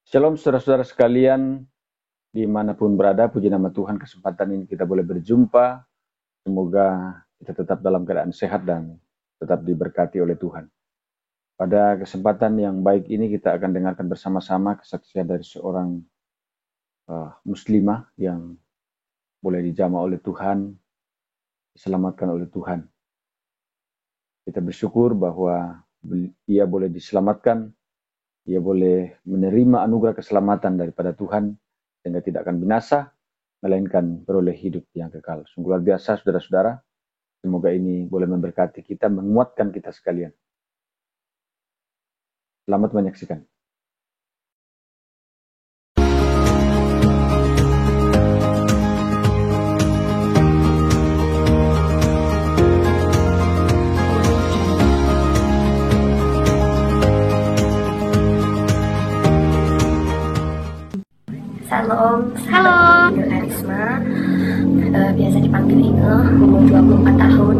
Shalom saudara-saudara sekalian, dimanapun berada, puji nama Tuhan, kesempatan ini kita boleh berjumpa. Semoga kita tetap dalam keadaan sehat dan tetap diberkati oleh Tuhan. Pada kesempatan yang baik ini kita akan dengarkan bersama-sama kesaksian dari seorang muslimah yang boleh dijamah oleh Tuhan, diselamatkan oleh Tuhan. Kita bersyukur bahwa ia boleh diselamatkan, ia boleh menerima anugerah keselamatan daripada Tuhan, sehingga tidak akan binasa, melainkan beroleh hidup yang kekal. Sungguh luar biasa saudara-saudara, semoga ini boleh memberkati kita, menguatkan kita sekalian. Selamat menyaksikan. Salam, Halo. Inge Karisma, biasa dipanggil Inge, umur 24 tahun,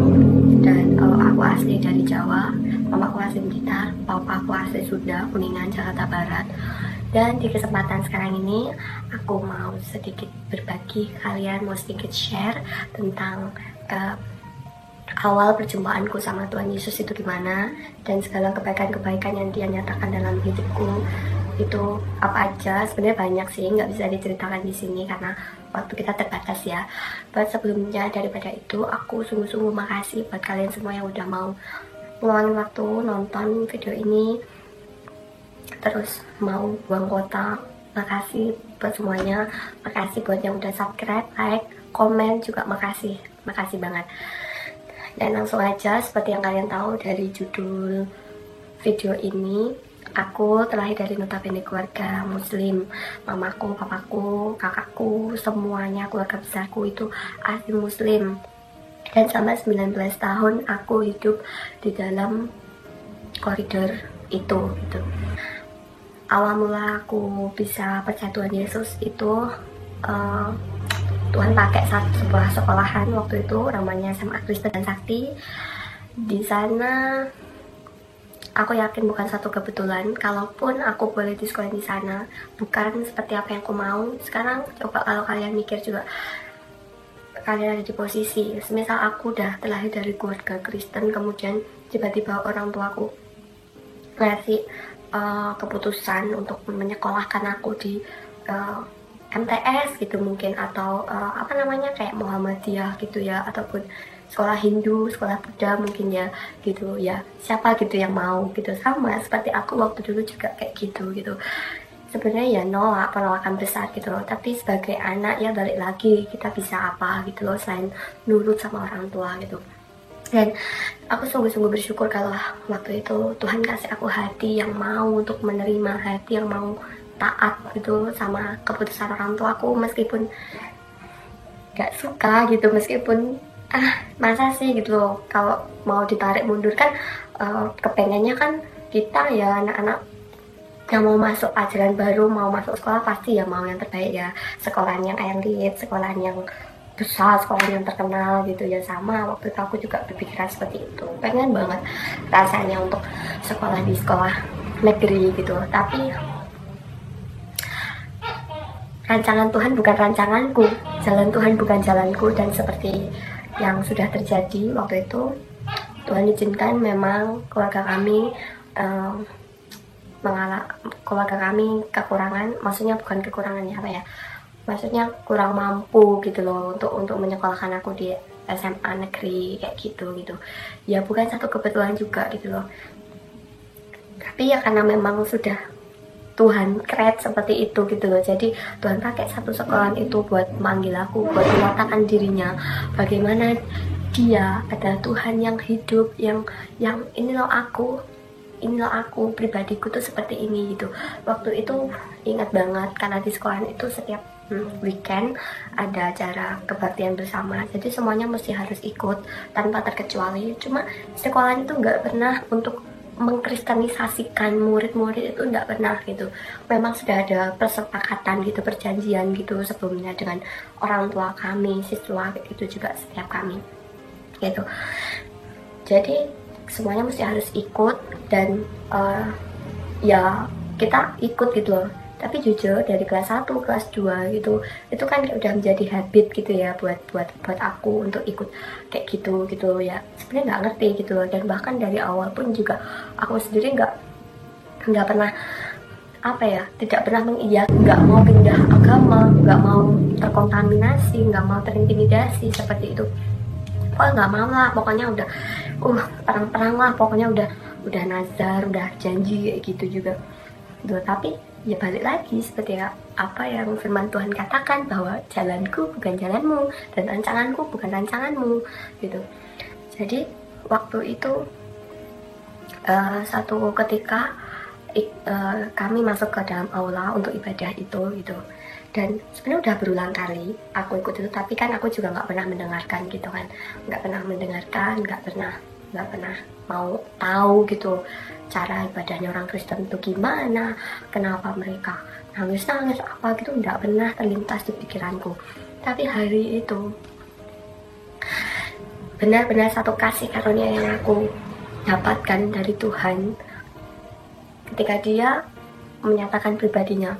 dan aku asli dari Jawa. Mamaku asli Blitar, papaku asli Sunda, Kuningan, Jakarta Barat. Dan di kesempatan sekarang ini, aku mau sedikit berbagi kalian, mau sedikit share tentang awal perjumpaanku sama Tuhan Yesus itu gimana, dan segala kebaikan-kebaikan yang Dia nyatakan dalam hidupku itu apa aja. Sebenarnya banyak sih, nggak bisa diceritakan di sini karena waktu kita terbatas ya. Buat sebelumnya daripada itu, aku sungguh-sungguh makasih buat kalian semua yang udah mau ngeluangin waktu nonton video ini, terus mau buang kota. Makasih buat semuanya, makasih buat yang udah subscribe, like, komen juga makasih banget. Dan langsung aja, seperti yang kalian tahu dari judul video ini, aku terlahir dari notabene keluarga muslim. Mamaku, papaku, kakakku, semuanya keluarga besarku itu asli muslim. Dan selama 19 tahun aku hidup di dalam koridor itu gitu. Awal mula aku bisa percaya Tuhan Yesus itu Tuhan pakai sebuah sekolahan waktu itu namanya SMA Kristen dan Sakti. Di sana aku yakin bukan satu kebetulan, kalaupun aku boleh di sekolah di sana bukan seperti apa yang aku mau. Sekarang coba kalau kalian mikir juga, kalian ada di posisi semisal aku udah terlahir dari keluarga Kristen, kemudian tiba-tiba orang tuaku ngasih keputusan untuk menyekolahkan aku di MTS gitu mungkin, atau apa namanya kayak Muhammadiyah gitu ya, ataupun sekolah Hindu, sekolah Buddha mungkin ya gitu ya. Siapa gitu yang mau gitu, sama seperti aku waktu dulu juga kayak gitu. Sebenarnya ya penolakan besar gitu loh, tapi sebagai anak ya balik lagi kita bisa apa gitu loh selain nurut sama orang tua gitu. Dan aku sungguh-sungguh bersyukur kalau waktu itu Tuhan kasih aku hati yang mau untuk menerima, hati yang mau taat gitu sama keputusan orang tua aku, meskipun gak suka gitu, meskipun masa sih gitu loh, kalau mau ditarik mundur kan kepengennya kan kita ya anak-anak yang mau masuk ajaran baru, mau masuk sekolah pasti ya mau yang terbaik ya, sekolah yang elit, sekolah yang besar, sekolah yang terkenal gitu ya. Sama waktu itu aku juga berpikiran seperti itu, pengen banget rasanya untuk sekolah di sekolah negeri gitu. Tapi rancangan Tuhan bukan rancanganku, jalan Tuhan bukan jalanku. Dan seperti yang sudah terjadi waktu itu, Tuhan izinkan memang keluarga kami keluarga kami kekurangan, maksudnya bukan kekurangannya apa ya, maksudnya kurang mampu gitu loh untuk menyekolahkan aku di SMA negeri kayak gitu ya. Bukan satu kebetulan juga gitu loh, tapi ya karena memang sudah Tuhan create seperti itu gitu loh. Jadi Tuhan pakai satu sekolahan itu buat manggil aku, buat menyatakan dirinya bagaimana Dia adalah Tuhan yang hidup, yang ini loh aku pribadiku tuh seperti ini gitu. Waktu itu ingat banget karena di sekolahan itu setiap weekend ada acara kebaktian bersama, jadi semuanya mesti harus ikut tanpa terkecuali. Cuma sekolahan itu nggak pernah untuk mengkristenisasikan murid-murid, itu enggak pernah gitu. Memang sudah ada persepakatan gitu, perjanjian gitu sebelumnya dengan orang tua kami, siswa gitu juga setiap kami gitu. Jadi semuanya mesti harus ikut, dan ya kita ikut gitu loh. Tapi jujur dari kelas 1, kelas 2 gitu, itu kan udah menjadi habit gitu ya buat aku untuk ikut kayak gitu ya. Sebenarnya nggak ngerti gitu loh, dan bahkan dari awal pun juga aku sendiri nggak pernah apa ya, tidak pernah nggak mau pindah agama, nggak mau terkontaminasi, nggak mau terintimidasi seperti itu. Oh nggak mau lah, pokoknya udah perang-perang lah, pokoknya udah nazar, udah janji kayak gitu juga. Duh, tapi ya balik lagi seperti apa yang firman Tuhan katakan, bahwa jalanku bukan jalanmu dan rancanganku bukan rancanganmu gitu. Jadi waktu itu satu ketika kami masuk ke dalam aula untuk ibadah itu gitu, dan sebenarnya udah berulang kali aku ikut itu, tapi kan aku juga nggak pernah mendengarkan gitu kan, nggak pernah mau tahu gitu cara ibadahnya orang Kristen itu gimana, kenapa mereka nangis apa gitu, nggak pernah terlintas di pikiranku. Tapi hari itu benar-benar satu kasih karunia yang aku dapatkan dari Tuhan ketika Dia menyatakan pribadinya.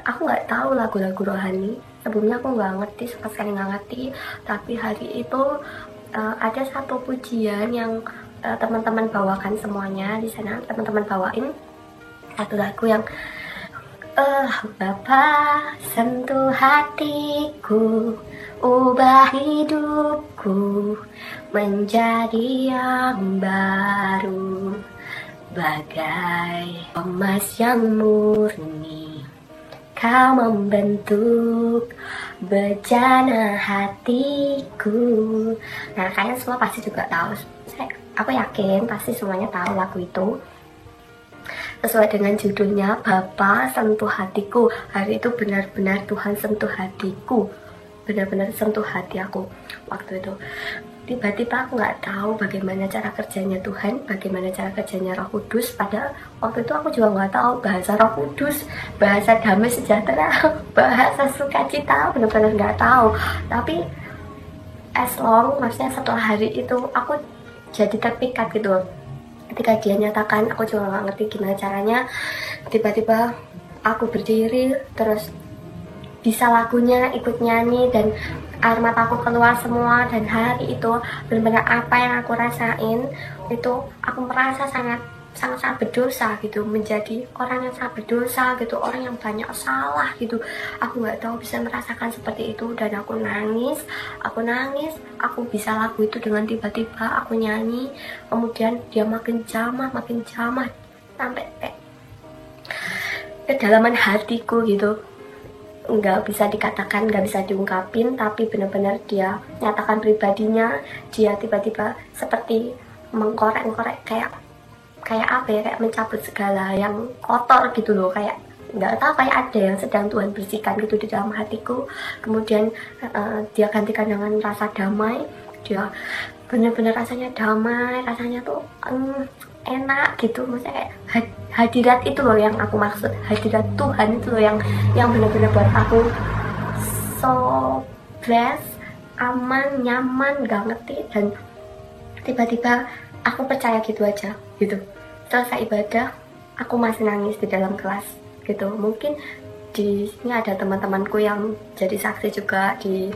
Aku nggak tahu lagu-lagu rohani, sebelumnya aku nggak ngerti, sama sekali nggak ngerti. Tapi hari itu ada satu pujian yang teman-teman bawakan semuanya di sana. Teman-teman bawain satu lagu yang Bapa sentuh hatiku, ubah hidupku menjadi yang baru, bagai emas yang murni, Kau membentuk bejana hatiku. Nah, kalian semua pasti juga tahu. Aku yakin pasti semuanya tahu lagu itu. Sesuai dengan judulnya, Bapa sentuh hatiku. Hari itu benar-benar Tuhan sentuh hatiku, benar-benar sentuh hati aku waktu itu. Tiba-tiba aku nggak tahu bagaimana cara kerjanya Tuhan, bagaimana cara kerjanya Roh Kudus. Padahal waktu itu aku juga nggak tahu bahasa Roh Kudus, bahasa damai sejahtera, bahasa sukacita, benar-benar nggak tahu. Tapi maksudnya setelah hari itu aku jadi terpikat gitu. Ketika Dia nyatakan, aku juga nggak ngerti gimana caranya. Tiba-tiba aku berdiri, terus bisa lagunya, ikut nyanyi, dan air mataku keluar semua. Dan hari itu benar-benar apa yang aku rasain itu, aku merasa sangat berdosa gitu, menjadi orang yang sangat berdosa gitu, orang yang banyak salah gitu. Aku nggak tahu bisa merasakan seperti itu, dan aku nangis. Aku bisa lagu itu dengan tiba-tiba aku nyanyi, kemudian dia makin jamah sampai kedalaman hatiku gitu. Nggak bisa dikatakan, nggak bisa diungkapin, tapi benar-benar Dia nyatakan pribadinya. Dia tiba-tiba seperti mengkorek-korek, kayak apa ya, kayak mencabut segala yang kotor gitu loh, kayak nggak tahu, kayak ada yang sedang Tuhan bersihkan gitu di dalam hatiku. Kemudian Dia gantikan dengan rasa damai. Dia benar-benar rasanya damai, rasanya tuh enak gitu, maksudnya kayak hadirat itu loh yang aku maksud, hadirat Tuhan itu loh yang benar-benar buat aku so blessed, aman, nyaman, gak ngerti. Dan tiba-tiba aku percaya gitu aja gitu. Selesai ibadah, aku masih nangis di dalam kelas gitu. Mungkin di sini ada teman-temanku yang jadi saksi juga di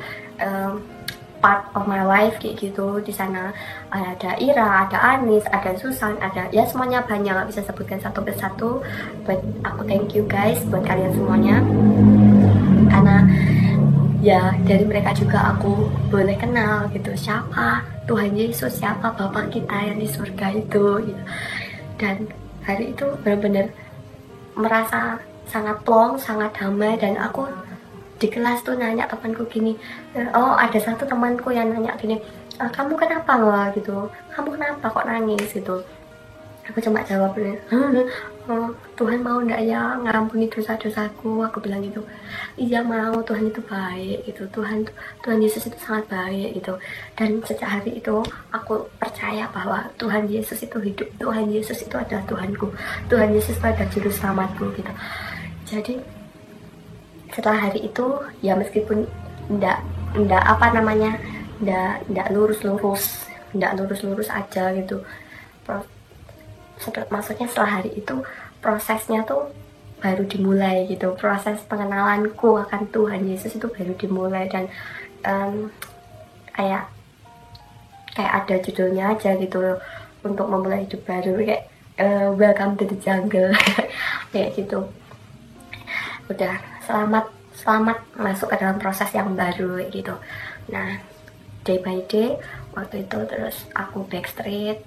part of my life kayak gitu. Di sana ada Ira, ada Anis, ada Susan, ada ya semuanya banyak, nggak bisa sebutkan satu persatu. But aku thank you guys buat kalian semuanya, karena ya dari mereka juga aku boleh kenal gitu siapa Tuhan Yesus, siapa Bapa kita yang di surga itu gitu. Dan hari itu benar-benar merasa sangat plong, sangat damai. Dan aku di kelas tuh nanya temanku gini, ada satu temanku yang nanya gini, kamu kenapa loh gitu, kamu kenapa kok nangis gitu. Aku cuma jawab, Tuhan mau ndak ya ngampuni dosa-dosaku, aku bilang gitu. Iya mau, Tuhan itu baik gitu, Tuhan Yesus itu sangat baik gitu. Dan sejak hari itu aku percaya bahwa Tuhan Yesus itu hidup, Tuhan Yesus itu adalah Tuhanku, Tuhan Yesus itu adalah juru selamatku gitu. Jadi setelah hari itu ya meskipun ndak lurus aja gitu, maksudnya setelah hari itu prosesnya tuh baru dimulai gitu, proses pengenalanku akan Tuhan Yesus itu baru dimulai. Dan kayak ada judulnya aja gitu, untuk memulai hidup baru, kayak welcome to the jungle kayak gitu. Udah selamat masuk ke dalam proses yang baru kayak gitu. Nah, day by day waktu itu terus aku backstreet,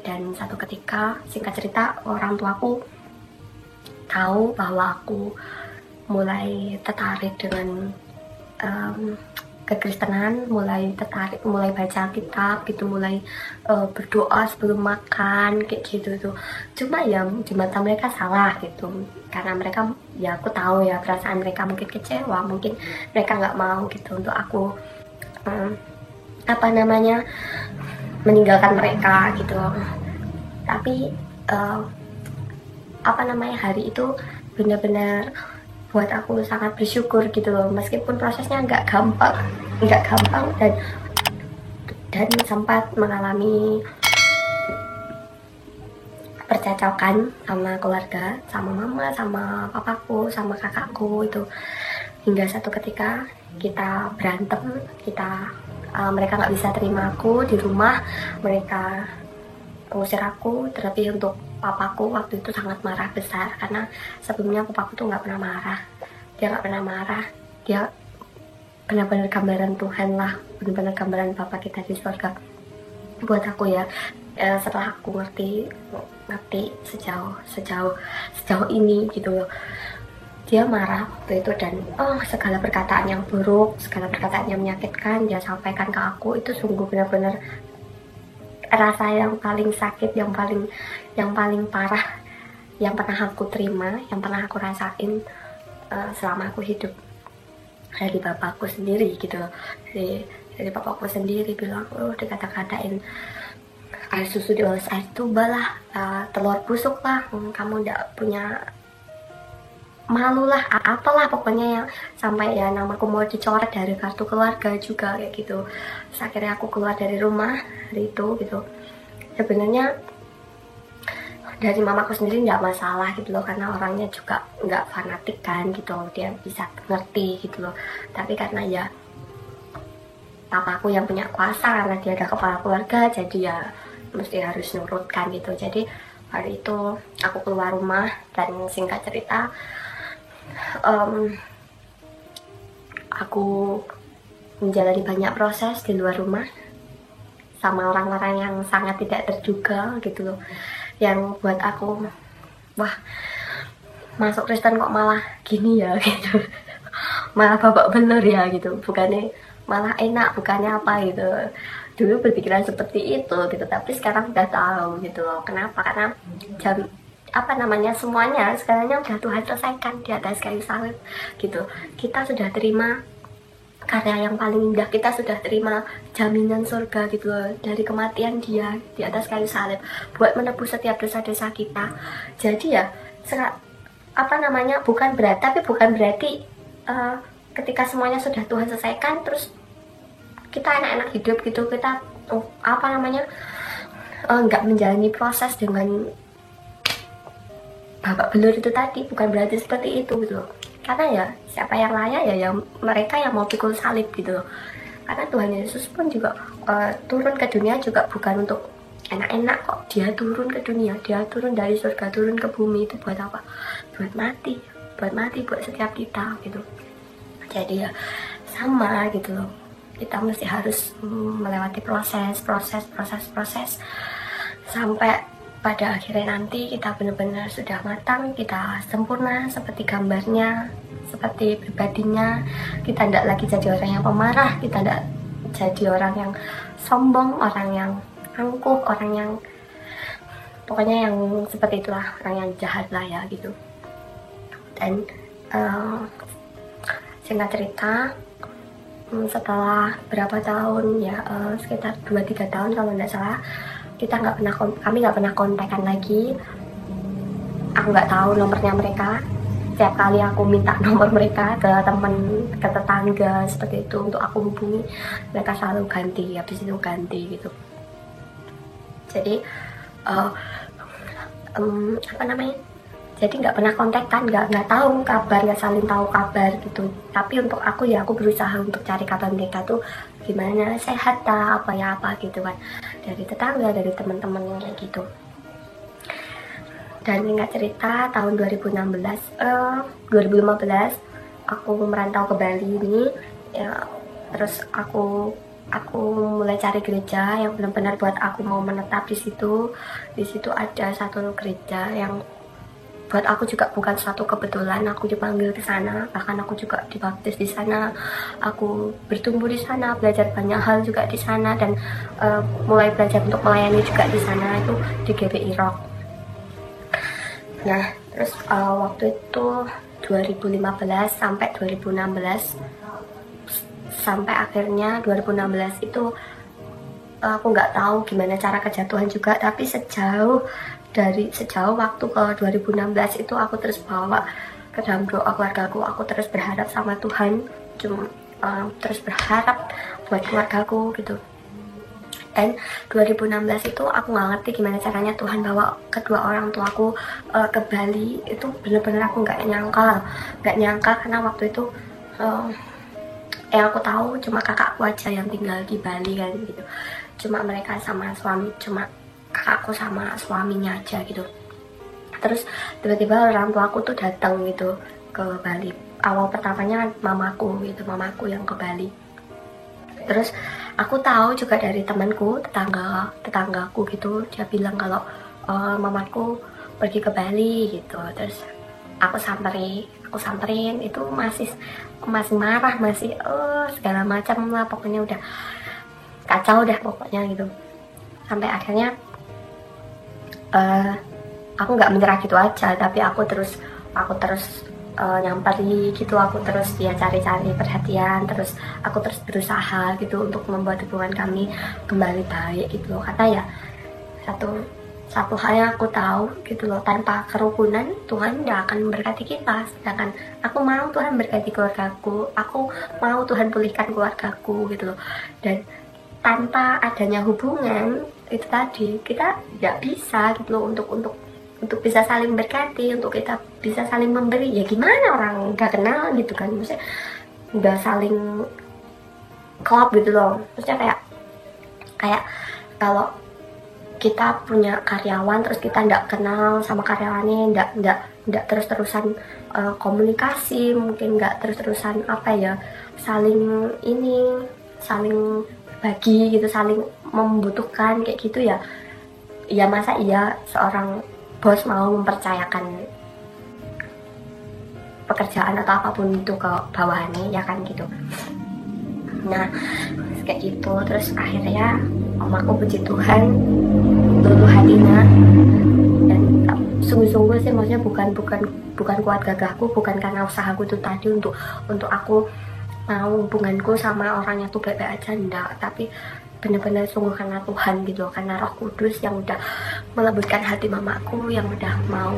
dan satu ketika, singkat cerita, orang tuaku tahu bahwa aku mulai tertarik dengan kekristenan, mulai baca kitab gitu, mulai berdoa sebelum makan kayak gitu tuh. Cuma ya di mata mereka salah gitu, karena mereka, ya aku tahu ya perasaan mereka, mungkin kecewa, mungkin mereka nggak mau gitu untuk aku meninggalkan mereka gitu. Tapi hari itu benar-benar buat aku sangat bersyukur gitu loh, meskipun prosesnya nggak gampang dan sempat mengalami percekcokan sama keluarga, sama mama, sama papaku, sama kakakku itu, hingga satu ketika kita berantem, mereka nggak bisa terima aku di rumah, mereka mengusir aku. Terlebih untuk papaku waktu itu sangat marah besar, karena sebelumnya papaku tuh nggak pernah marah, dia benar-benar gambaran Tuhan lah, benar-benar gambaran Bapa kita di surga buat aku ya. Setelah aku ngerti sejauh ini gitu loh, dia marah waktu itu, dan segala perkataan yang buruk, segala perkataan yang menyakitkan dia sampaikan ke aku. Itu sungguh benar-benar rasa yang paling sakit, yang paling parah yang pernah aku terima, yang pernah aku rasain selama aku hidup, dari bapakku sendiri gitu loh. Dari bapakku sendiri bilang, dikata-katain air susu dioles air tuba lah, telur busuk lah, kamu gak punya malu lah, apalah pokoknya, yang sampai ya namaku mau dicoret dari kartu keluarga juga kayak gitu. Terus akhirnya aku keluar dari rumah hari itu gitu. Sebenarnya dari mamaku sendiri nggak masalah gitu loh, karena orangnya juga nggak fanatik kan gitu, dia bisa ngerti gitu loh. Tapi karena ya papaku yang punya kuasa, karena dia ada kepala keluarga, jadi ya mesti harus nurutkan gitu. Jadi hari itu aku keluar rumah, dan singkat cerita aku menjalani banyak proses di luar rumah sama orang-orang yang sangat tidak terduga gitu loh, yang buat aku, wah, masuk Kristen kok malah gini ya gitu, malah babak bener ya gitu, bukannya malah enak, bukannya apa gitu. Dulu berpikiran seperti itu gitu, tapi sekarang udah tahu gitu loh. Kenapa? Karena semuanya sekarangnya udah Tuhan selesaikan di atas kayu salib gitu. Kita sudah terima karya yang paling indah, kita sudah terima jaminan surga gitu loh, dari kematian dia di atas kayu salib buat menebus setiap dosa-dosa kita. Jadi ya bukan berarti ketika semuanya sudah Tuhan selesaikan terus kita enak-enak hidup gitu, kita nggak menjalani proses dengan babak belur itu tadi. Bukan berarti seperti itu gitu loh. Karena ya siapa yang layak ya yang mereka yang mau pikul salib gitu loh. Karena Tuhan Yesus pun juga turun ke dunia juga bukan untuk enak-enak kok. Dia turun ke dunia, dia turun dari surga, turun ke bumi itu buat apa? Buat mati buat setiap kita gitu. Jadi ya sama gitu loh, kita mesti harus melewati proses sampai pada akhirnya nanti kita benar-benar sudah matang, kita sempurna seperti gambarnya, seperti pribadinya. Kita tidak lagi jadi orang yang pemarah, kita tidak jadi orang yang sombong, orang yang angkuh, orang yang pokoknya yang seperti itulah, orang yang jahat lah ya gitu. Dan singkat cerita, setelah berapa tahun ya, sekitar 2-3 tahun kalau tidak salah, kami nggak pernah kontekan lagi. Aku nggak tahu nomornya mereka. Setiap kali aku minta nomor mereka ke teman, ke tetangga seperti itu untuk aku hubungi, mereka selalu ganti, habis itu ganti gitu. Jadi jadi nggak pernah kontak kan, nggak tahu kabar, nggak saling tahu kabar gitu. Tapi untuk aku ya, aku berusaha untuk cari kabar mereka tuh gimana, sehat tak, apa ya apa gitu kan, dari tetangga, dari teman-teman kayak gitu. Dan ingat cerita tahun 2015 aku merantau ke Bali ini ya, terus aku mulai cari gereja yang benar-benar buat aku mau menetap di situ. Di situ ada satu gereja yang buat aku juga bukan suatu kebetulan aku dipanggil ke sana, bahkan aku juga dibaptis di sana, aku bertumbuh di sana, belajar banyak hal juga di sana, dan mulai belajar untuk melayani juga di sana, itu di GBI Rock. Nah, terus waktu itu 2015 sampai 2016, sampai akhirnya 2016 itu aku nggak tahu gimana cara kejatuhan juga, tapi sejauh waktu ke 2016 itu aku terus bawa ke dalam doa keluargaku, aku terus berharap sama Tuhan, terus berharap buat keluargaku gitu. Dan 2016 itu aku nggak ngerti gimana caranya Tuhan bawa kedua orang tuaku ke Bali. Itu bener-bener aku nggak nyangka karena waktu itu yang aku tahu cuma kakakku aja yang tinggal di Bali kan gitu, cuma mereka sama suami, cuma kakakku sama suaminya aja gitu. Terus tiba-tiba orang tuaku tuh datang gitu ke Bali. Awal pertamanya mamaku yang ke Bali. Terus aku tahu juga dari temanku, tetanggaku gitu, dia bilang kalau mamaku pergi ke Bali gitu. Terus aku samperin, itu masih marah, masih segala macam lah, pokoknya udah kacau dah pokoknya gitu. Sampai akhirnya aku nggak menyerah gitu aja, tapi aku terus nyamperi gitu, aku terus cari-cari perhatian, terus aku terus berusaha gitu untuk membuat hubungan kami kembali baik gitu loh. Karena ya satu hal yang aku tahu gitu loh, tanpa kerukunan Tuhan tidak akan memberkati kita. Sedangkan aku mau Tuhan berkati keluargaku, aku mau Tuhan pulihkan keluargaku gitu loh. Dan tanpa adanya hubungan itu tadi, kita nggak bisa gitu loh untuk bisa saling berkati, untuk kita bisa saling memberi. Ya gimana, orang nggak kenal gitu kan, maksudnya udah saling klop gitu loh. Maksudnya kayak kalau kita punya karyawan terus kita nggak kenal sama karyawannya, nggak terus-terusan komunikasi, mungkin nggak terus-terusan saling bagi gitu, saling membutuhkan kayak gitu ya. Ya masa iya seorang bos mau mempercayakan pekerjaan atau apapun itu ke bawahannya, ya kan gitu. Nah kayak gitu. Terus akhirnya omaku puji Tuhan luluh hatinya, dan sungguh-sungguh sih, maksudnya bukan kuat gagahku, bukan karena usahaku itu tadi untuk aku mau hubunganku sama orangnya tuh baik-baik aja, enggak, tapi benar-benar sungguh karena Tuhan gitu, karena Roh Kudus yang udah melembutkan hati mamaku, yang udah mau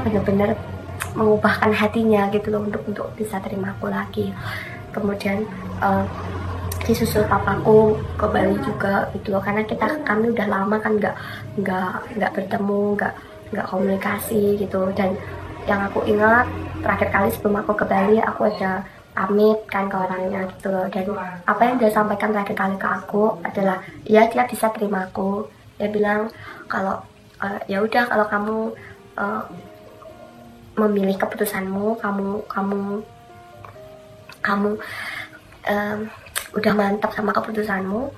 benar-benar mengubahkan hatinya gitu loh, untuk bisa terima aku lagi. Kemudian disusul papaku ke Bali juga gitu loh, karena kami udah lama kan nggak bertemu, nggak komunikasi gitu. Dan yang aku ingat terakhir kali sebelum aku ke Bali, aku ada pamit kan ke orangnya gitu loh. Dan apa yang dia sampaikan terakhir kali ke aku adalah ya dia bisa terima aku. Dia bilang kalau ya udah, kalau kamu memilih keputusanmu, kamu udah mantap sama keputusanmu,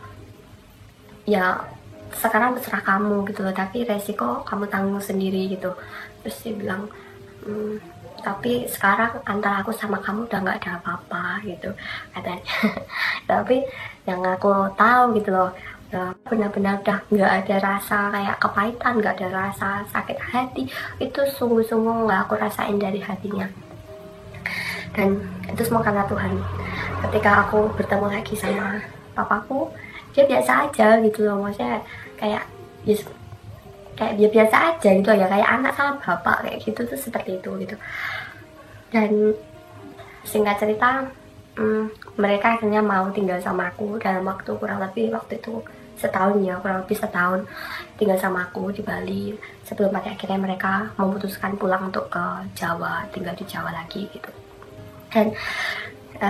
ya sekarang terserah kamu gitu loh, tapi resiko kamu tanggung sendiri gitu. Terus dia bilang tapi sekarang antara aku sama kamu udah nggak ada apa-apa gitu katanya. Tapi yang aku tahu gitu loh, benar-benar udah nggak ada rasa kayak kepahitan, nggak ada rasa sakit hati, itu sungguh-sungguh nggak aku rasain dari hatinya. Dan itu semua karena Tuhan. Ketika aku bertemu lagi sama papaku, dia biasa aja gitu loh, maksudnya kayak dia biasa aja gitu ya, kayak anak sama bapak kayak gitu tuh, seperti itu gitu. Dan singkat cerita, mereka akhirnya mau tinggal sama aku dalam waktu kurang lebih waktu itu setahun ya, kurang lebih setahun tinggal sama aku di Bali sebelum pada akhirnya mereka memutuskan pulang untuk ke Jawa, tinggal di Jawa lagi gitu. Dan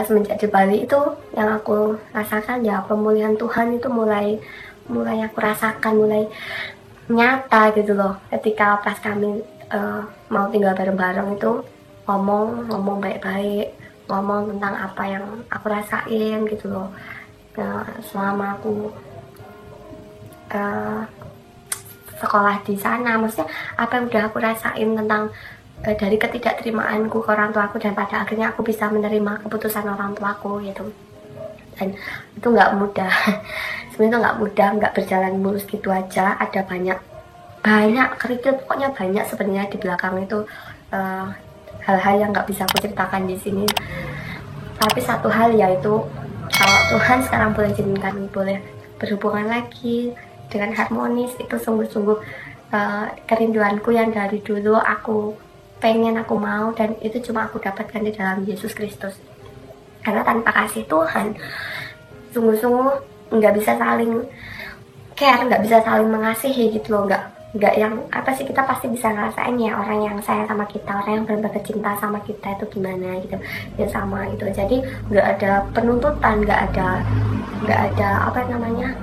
semenjak di Bali itu yang aku rasakan ya pemulihan Tuhan itu mulai aku rasakan, mulai nyata gitu loh, ketika pas kami mau tinggal bareng-bareng itu ngomong baik-baik, ngomong tentang apa yang aku rasain gitu loh. Nah, selama aku sekolah di sana, maksudnya apa yang udah aku rasain tentang dari ketidakterimaanku ke orang tuaku, dan pada akhirnya aku bisa menerima keputusan orang tuaku gitu. Dan itu nggak mudah. Sebenarnya itu nggak mudah, nggak berjalan mulus gitu aja. Ada banyak kerikil, pokoknya banyak sebenarnya di belakang itu hal-hal yang nggak bisa aku ceritakan di sini. Tapi satu hal yaitu kalau Tuhan sekarang boleh izinkan boleh berhubungan lagi dengan harmonis, itu sungguh-sungguh kerinduanku yang dari dulu aku pengen, aku mau, dan itu cuma aku dapatkan di dalam Yesus Kristus. Karena tanpa kasih Tuhan, sungguh-sungguh nggak bisa saling care, nggak bisa saling mengasihi gitu loh, nggak yang apa sih, kita pasti bisa ngerasain ya orang yang sayang sama kita, orang yang benar-benar cinta sama kita itu gimana gitu ya, sama gitu. Jadi nggak ada penuntutan, nggak ada apa namanya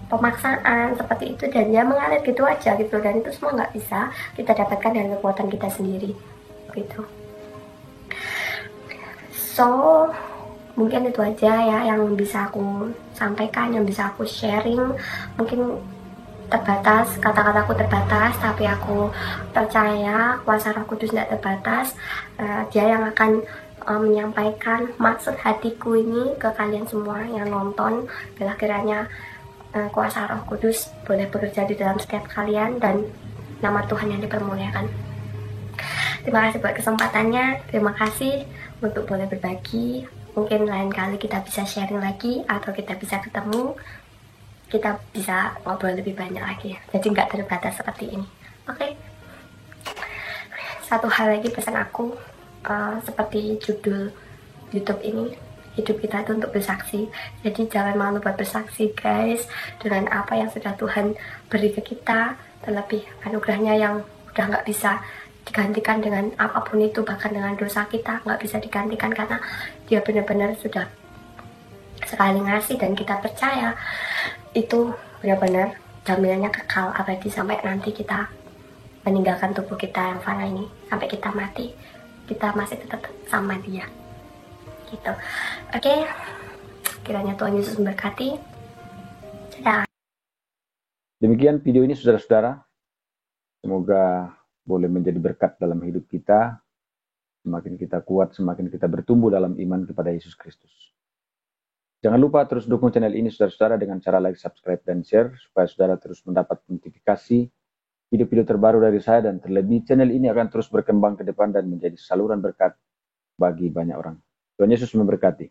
pemaksaan seperti itu, dan dia mengalir gitu aja gitu, dan itu semua nggak bisa kita dapatkan dari kekuatan kita sendiri gitu. So mungkin itu aja ya yang bisa aku sampaikan, yang bisa aku sharing. Mungkin terbatas, kata-kataku terbatas, tapi aku percaya kuasa Roh Kudus tidak terbatas. Dia yang akan menyampaikan maksud hatiku ini ke kalian semua yang nonton. Bila kiranya kuasa Roh Kudus boleh bekerja di dalam setiap kalian dan nama Tuhan yang dipermuliakan. Terima kasih buat kesempatannya, terima kasih untuk boleh berbagi. Mungkin lain kali kita bisa sharing lagi, atau kita bisa ketemu, kita bisa ngobrol lebih banyak lagi, jadi nggak terbatas seperti ini. Oke. Satu hal lagi pesan aku, seperti judul YouTube ini, hidup kita itu untuk bersaksi. Jadi jangan malu buat bersaksi guys, dengan apa yang sudah Tuhan beri ke kita, terlebih anugerahnya yang udah nggak bisa digantikan dengan apapun itu, bahkan dengan dosa kita nggak bisa digantikan, karena dia benar-benar sudah sekali ngasih dan kita percaya itu benar-benar jaminannya kekal abadi sampai nanti kita meninggalkan tubuh kita yang fana ini, sampai kita mati kita masih tetap sama dia gitu. Oke, kiranya Tuhan Yesus memberkati. Dadah. Demikian video ini saudara-saudara, semoga boleh menjadi berkat dalam hidup kita. Semakin kita kuat, semakin kita bertumbuh dalam iman kepada Yesus Kristus. Jangan lupa terus dukung channel ini saudara-saudara dengan cara like, subscribe, dan share, supaya saudara terus mendapat notifikasi video-video terbaru dari saya, dan terlebih channel ini akan terus berkembang ke depan dan menjadi saluran berkat bagi banyak orang. Tuhan Yesus memberkati.